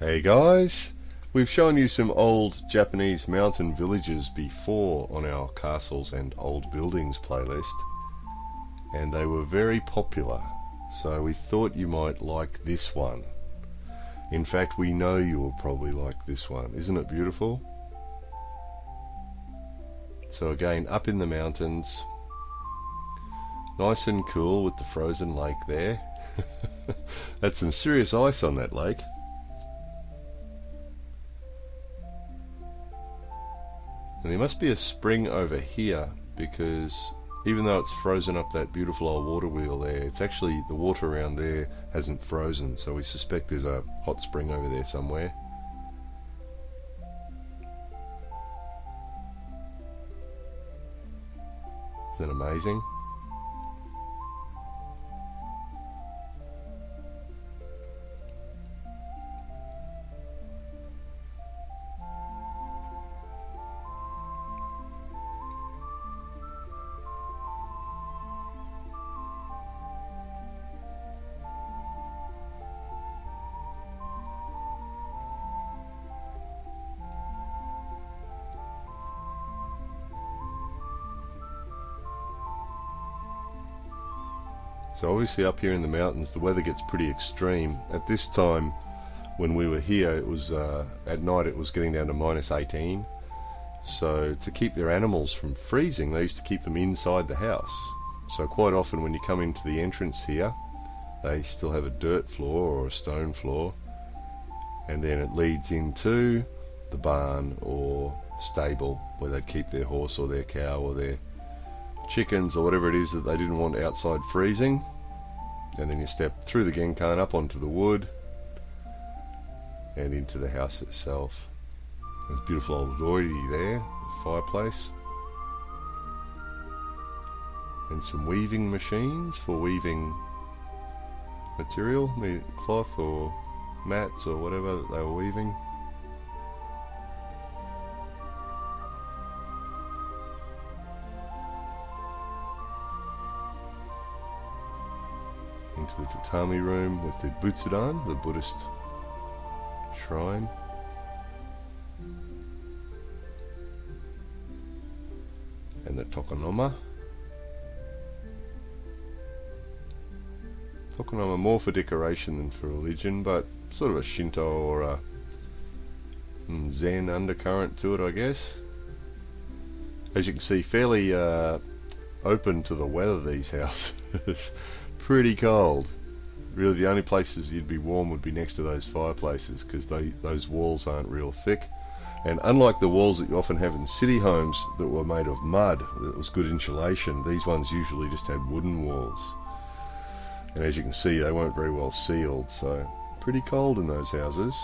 Hey guys, we've shown you some old Japanese mountain villages before on our Castles and Old Buildings playlist, and they were very popular, so we thought you might like this one. In fact, we know you will probably like this one. Isn't it beautiful? So again, up in the mountains, nice and cool with the frozen lake there. That's some serious ice on that lake. And there must be a spring over here, because even though it's frozen up that beautiful old water wheel there, it's actually the water around there hasn't frozen, so we suspect there's a hot spring over there somewhere. Isn't that amazing? So obviously up here in the mountains the weather gets pretty extreme. At this time when we were here, it was at night it was getting down to -18. So to keep their animals from freezing, they used to keep them inside the house. So quite often when you come into the entrance here, they still have a dirt floor or a stone floor, and then it leads into the barn or stable where they'd keep their horse or their cow or their chickens or whatever it is that they didn't want outside freezing. And then you step through the genkan up onto the wood and into the house itself. There's a beautiful old dory there, a fireplace, and some weaving machines for weaving material, cloth or mats or whatever that they were weaving. Into the tatami room with the Butsudan, the Buddhist shrine. And the tokonoma. Tokonoma more for decoration than for religion, but sort of a Shinto or a Zen undercurrent to it, I guess. As you can see, fairly open to the weather, these houses. Pretty cold. Really the only places you'd be warm would be next to those fireplaces, because those walls aren't real thick. And unlike the walls that you often have in city homes that were made of mud, that was good insulation, these ones usually just had wooden walls. And as you can see, they weren't very well sealed, so pretty cold in those houses.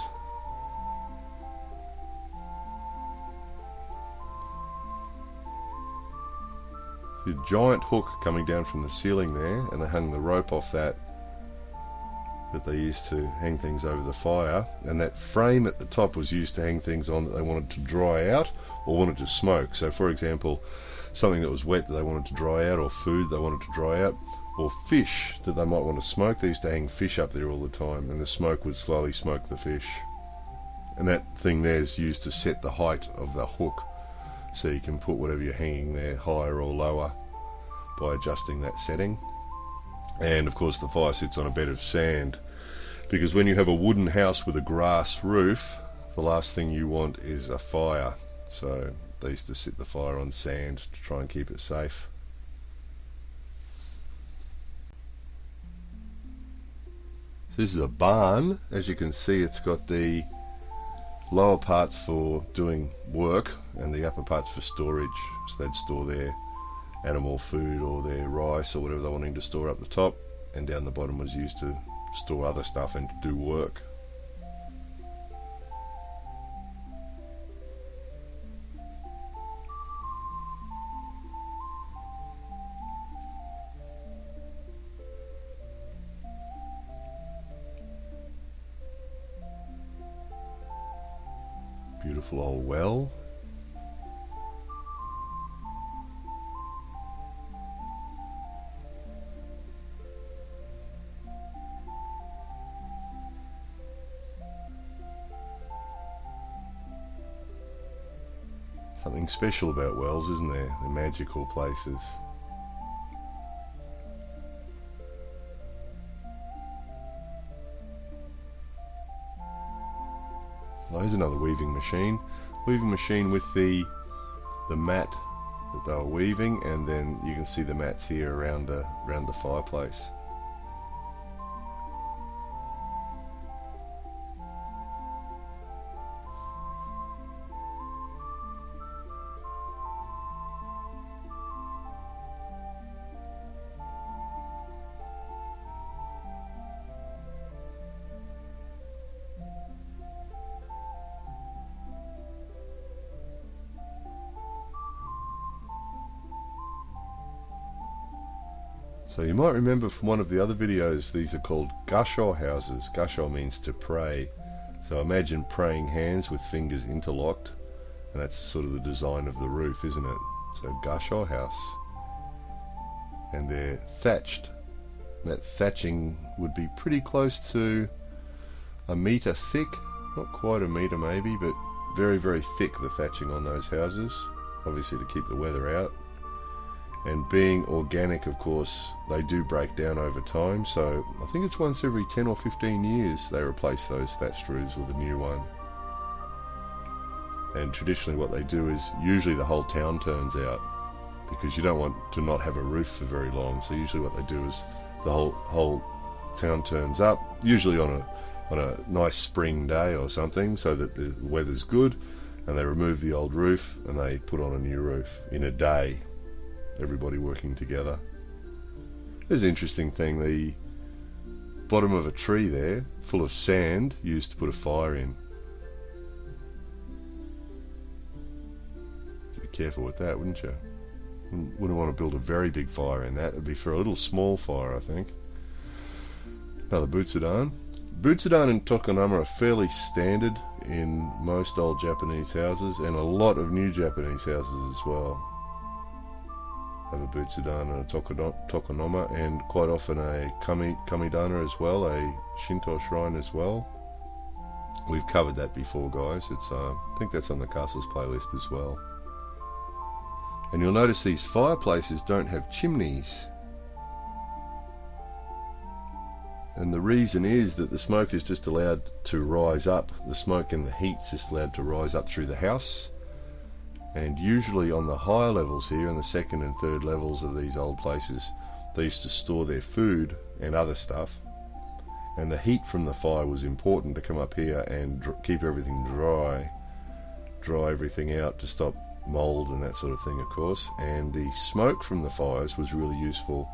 A giant hook coming down from the ceiling there, and they hung the rope off that they used to hang things over the fire, and that frame at the top was used to hang things on that they wanted to dry out or wanted to smoke. So for example, something that was wet that they wanted to dry out, or food they wanted to dry out, or fish that they might want to smoke. They used to hang fish up there all the time, and the smoke would slowly smoke the fish. And that thing there is used to set the height of the hook, so you can put whatever you're hanging there higher or lower by adjusting that setting. And of course the fire sits on a bed of sand, because when you have a wooden house with a grass roof, the last thing you want is a fire. So they used to sit the fire on sand to try and keep it safe. So this is a barn. As you can see, it's got the lower parts for doing work and the upper parts for storage. So they'd store their animal food or their rice or whatever they're wanting to store up the top, and down the bottom was used to store other stuff and to do work. Beautiful old well. Something special about wells, isn't there? They're magical places. Oh, here's another weaving machine. Weaving machine with the mat that they were weaving, and then you can see the mats here around the fireplace. So you might remember from one of the other videos, these are called Gusho houses. Gusho means to pray. So imagine praying hands with fingers interlocked, and that's sort of the design of the roof, isn't it? So Gusho house. And they're thatched. That thatching would be pretty close to a metre thick, not quite a metre maybe, but very, very thick, the thatching on those houses, obviously to keep the weather out. And being organic, of course, they do break down over time, so I think it's once every 10 or 15 years they replace those thatched roofs with a new one. And traditionally what they do is, usually the whole town turns out, because you don't want to not have a roof for very long, so usually what they do is the whole town turns up, usually on a nice spring day or something, so that the weather's good, and they remove the old roof and they put on a new roof in a day. Everybody working together. There's an interesting thing, the bottom of a tree there, full of sand, used to put a fire in. Be careful with that, wouldn't you? Wouldn't want to build a very big fire in that. It'd be for a little small fire, I think. Another butsudan. Butsudan and tokonoma are fairly standard in most old Japanese houses, and a lot of new Japanese houses as well have a butsudan and a tokonoma, and quite often a kamidana as well, a Shinto shrine as well. We've covered that before, guys. It's I think that's on the castles playlist as well. And you'll notice these fireplaces don't have chimneys, and the reason is that the smoke is just allowed to rise up. The smoke and the heat's just allowed to rise up through the house. And usually on the higher levels here, in the second and third levels of these old places, they used to store their food and other stuff, and the heat from the fire was important to come up here and keep everything dry everything out to stop mold and that sort of thing, of course. And the smoke from the fires was really useful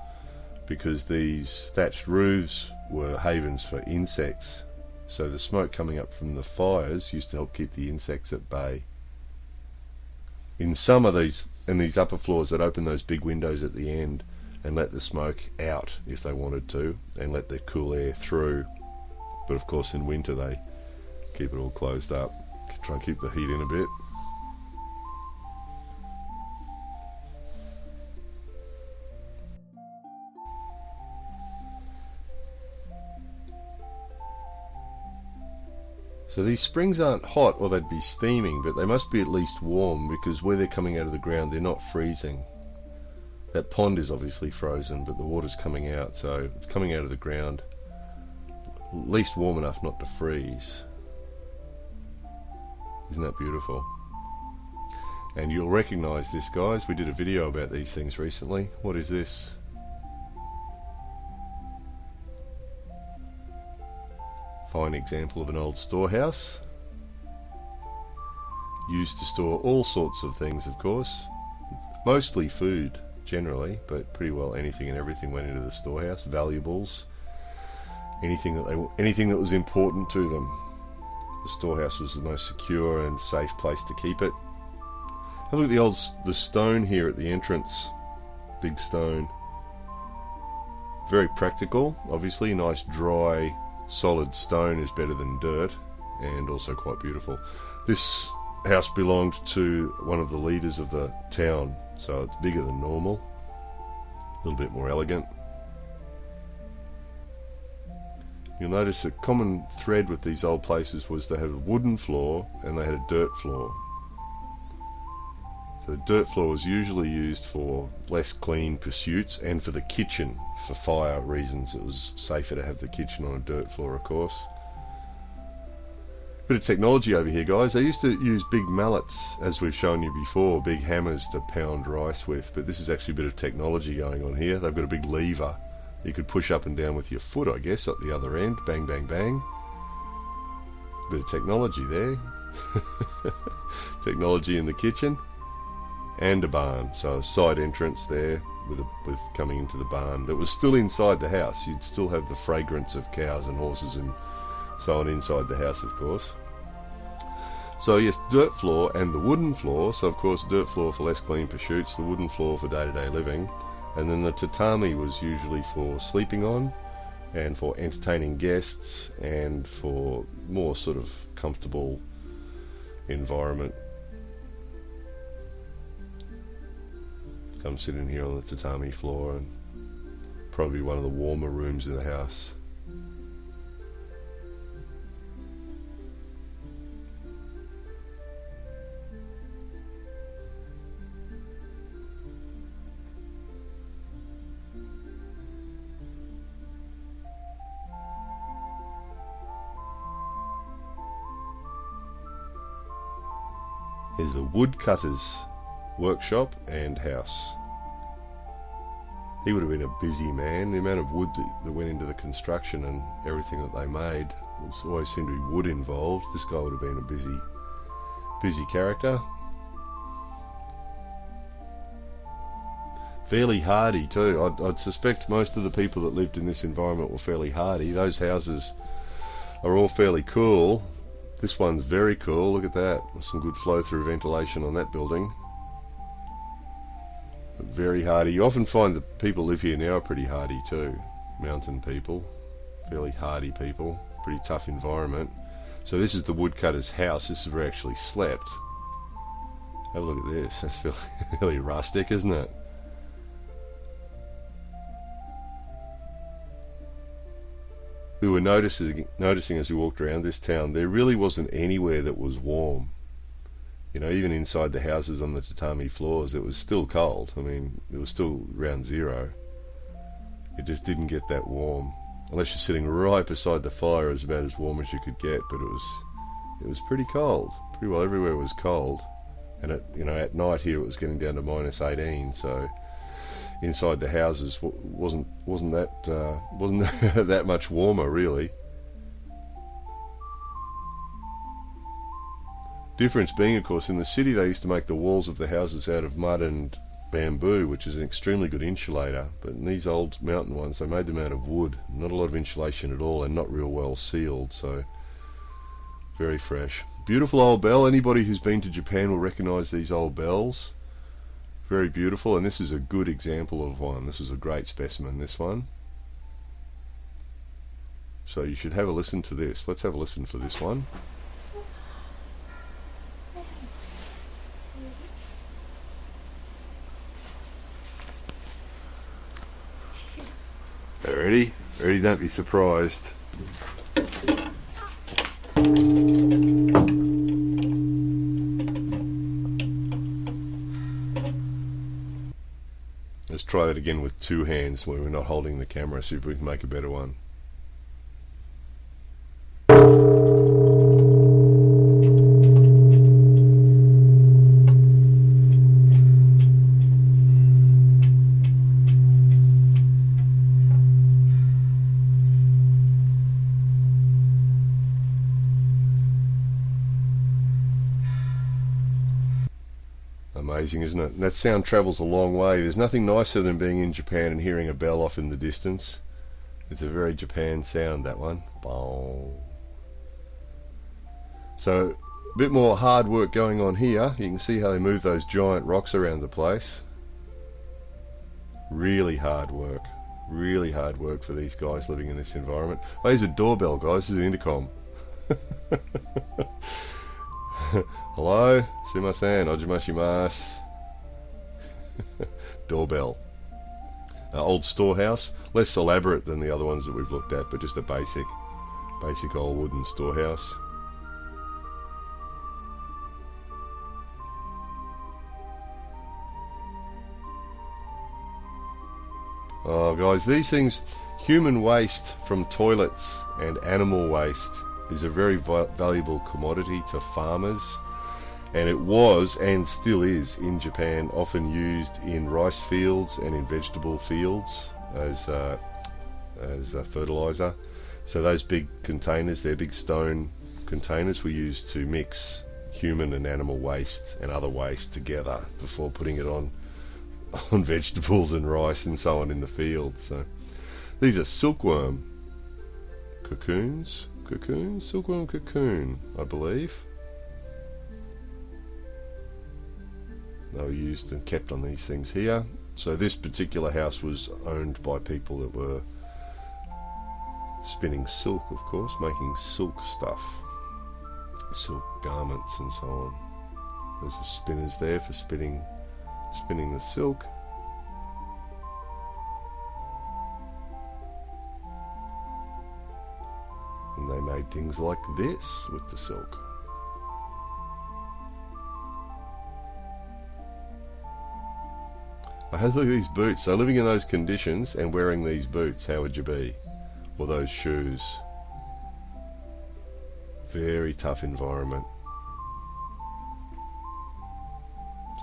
because these thatched roofs were havens for insects, so the smoke coming up from the fires used to help keep the insects at bay. In some of these upper floors, that open those big windows at the end and let the smoke out if they wanted to, and let the cool air through. But of course in winter they keep it all closed up, try and keep the heat in a bit. So these springs aren't hot, or they'd be steaming, but they must be at least warm, because where they're coming out of the ground they're not freezing. That pond is obviously frozen, but the water's coming out, so it's coming out of the ground at least warm enough not to freeze. Isn't that beautiful? And you'll recognize this, guys. We did a video about these things recently. What is this? Fine example of an old storehouse, used to store all sorts of things, of course, mostly food generally, but pretty well anything and everything went into the storehouse. Valuables, anything that was important to them. The storehouse was the most secure and safe place to keep it. Have a look at the stone here at the entrance. Big stone, very practical. Obviously, nice dry solid stone is better than dirt, and also quite beautiful. This house belonged to one of the leaders of the town, so it's bigger than normal, a little bit more elegant. You'll notice a common thread with these old places was they had a wooden floor and they had a dirt floor. So the dirt floor was usually used for less clean pursuits and for the kitchen, for fire reasons. It was safer to have the kitchen on a dirt floor, of course. Bit of technology over here, guys. They used to use big mallets, as we've shown you before, big hammers to pound rice with, but this is actually a bit of technology going on here. They've got a big lever you could push up and down with your foot, I guess, at the other end. Bang, bang, bang. Bit of technology there. Technology in the kitchen. And a barn, so a side entrance there with coming into the barn that was still inside the house. You'd still have the fragrance of cows and horses and so on inside the house, of course. So yes, dirt floor and the wooden floor. So of course dirt floor for less clean pursuits, the wooden floor for day-to-day living, and then the tatami was usually for sleeping on and for entertaining guests and for more sort of comfortable environment. Come sit in here on the tatami floor, and probably one of the warmer rooms in the house. Here's the Woodcutters workshop and house. He would have been a busy man. The amount of wood that went into the construction and everything that they made, there's always seemed to be wood involved. This guy would have been a busy character. Fairly hardy too. I'd suspect most of the people that lived in this environment were fairly hardy. Those houses are all fairly cool. This one's very cool. Look at that. There's some good flow through ventilation on that building. But very hardy. You often find that people live here now are pretty hardy too. Mountain people. Fairly hardy people. Pretty tough environment. So this is the Woodcutters' house. This is where they actually slept. Have a look at this. That's fairly rustic, isn't it? We were noticing as we walked around this town, there really wasn't anywhere that was warm. You know, even inside the houses on the tatami floors, it was still cold. I mean, it was still around zero. It just didn't get that warm. Unless you're sitting right beside the fire, it was about as warm as you could get, but it was pretty cold. Pretty well everywhere was cold. And at night here it was getting down to -18, so inside the houses wasn't that much warmer, really. Difference being, of course, in the city they used to make the walls of the houses out of mud and bamboo, which is an extremely good insulator, but in these old mountain ones they made them out of wood. Not a lot of insulation at all, and not real well sealed, so very fresh. Beautiful old bell. Anybody who's been to Japan will recognize these old bells. Very beautiful, and this is a good example of one. This is a great specimen, this one. So you should have a listen to this. Let's have a listen for this one. Ready? Ready? Don't be surprised. Let's try that again with two hands where we're not holding the camera, see if we can make a better one. Amazing, isn't it? And that sound travels a long way. There's nothing nicer than being in Japan and hearing a bell off in the distance. It's a very Japan sound, that one. So a bit more hard work going on here. You can see how they move those giant rocks around the place. Really hard work. Really hard work for these guys living in this environment. Oh, here's a doorbell, guys. This is the intercom. Hello, sumimasen, ojimashimasu. Doorbell. Old storehouse, less elaborate than the other ones that we've looked at, but just a basic old wooden storehouse. Oh guys, these things, human waste from toilets and animal waste is a very valuable commodity to farmers, and it was and still is in Japan often used in rice fields and in vegetable fields as fertilizer. So those big containers, they're big stone containers, were used to mix human and animal waste and other waste together before putting it on vegetables and rice and so on in the field. So these are silkworm cocoons, silkworm cocoon, I believe. They were used and kept on these things here. So this particular house was owned by people that were spinning silk, of course, making silk stuff, silk garments and so on. There's the spinners there for spinning the silk. And they made things like this with the silk. I had to look at these boots. So living in those conditions and wearing these boots, how would you be? Or those shoes? Very tough environment.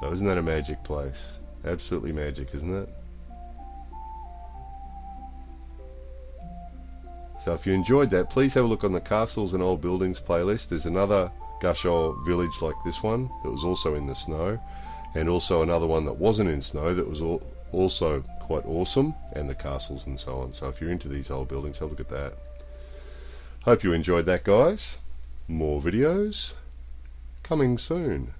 So isn't that a magic place? Absolutely magic, isn't it? So if you enjoyed that, please have a look on the Castles and Old Buildings playlist. There's another Gasho village like this one that was also in the snow, and also another one that wasn't in snow that was also quite awesome, and the castles and so on. So if you're into these old buildings, have a look at that. Hope you enjoyed that, guys. More videos coming soon.